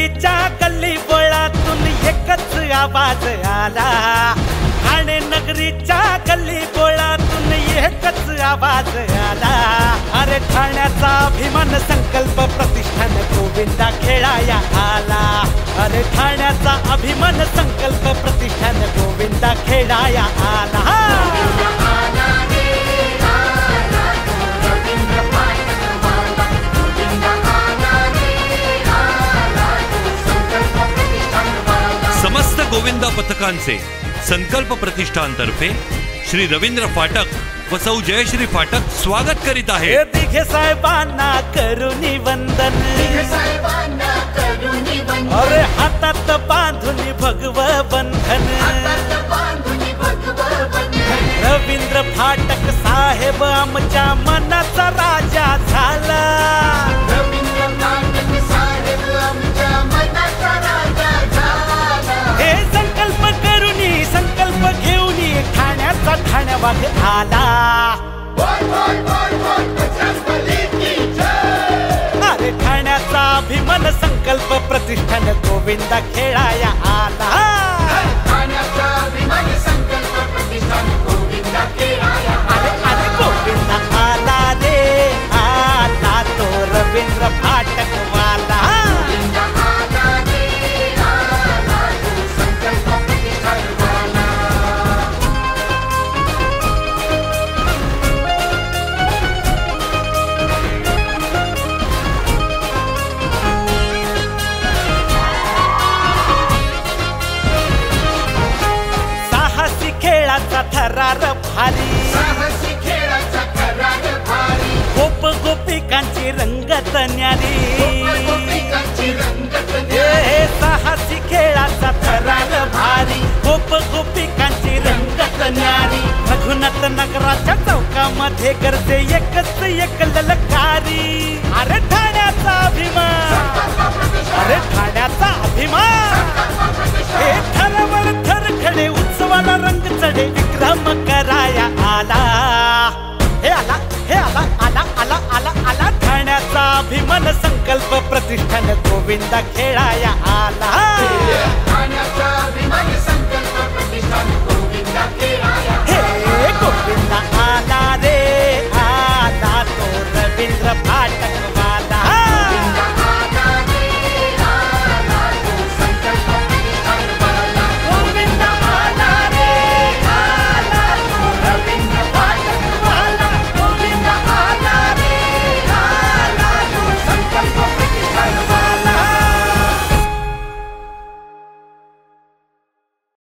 नगरीच्या गल्ली बोळातून एकच आवाज आला। ठाणे नगरीच्या गल्ली बोळातून एकच आवाज आला। अरे ठाण्याचा अभिमान संकल्प प्रतिष्ठान गोविंदा खेळाया आला। अरे ठाण्याचा अभिमान संकल्प प्रतिष्ठान गोविंदा खेळाया आला। समस्त गोविंदा पथकांचे संकल्प प्रतिष्ठानतर्फे श्री रवींद्र फाटक व सौ जयश्री फाटक स्वागत करीत आहे। दिघे साहेबांना करुणी वंदन, अरे हातात बांधून भगव बंधन। रवींद्र फाटक साहेब आमच्या मनाचा राजा झाला। हे संकल्प करुणी संकल्प घेऊन ठाण्याचा ठाण्यावाग आला। अरे ठाण्याचा अभिमान संकल्प प्रतिष्ठान गोविंदा खेळाया आला। अरे गोविंदा आला रे आला तो रवींद्र फाटक वाला। खेळाचा थरार भारी, गोप गोपिकांची रंगत न्यारी। साहसी खेळाचा थरार भारी, गोप गोपिकांची रंगत न्यारी। रघुनाथ नगराच्या चौकामध्ये करते एकच एक ललकारी। अरे ठाण्याचा अभिमान, अरे ठाण्याचा अभिमान। हे थरावर थर खडे उत्सवाला रंग चढे विक्रम कराया आला। हे आला हे आला आला आला आला आला ठाण्याचा अभिमान संकल्प प्रतिष्ठान गोविंदा खेळाया आला।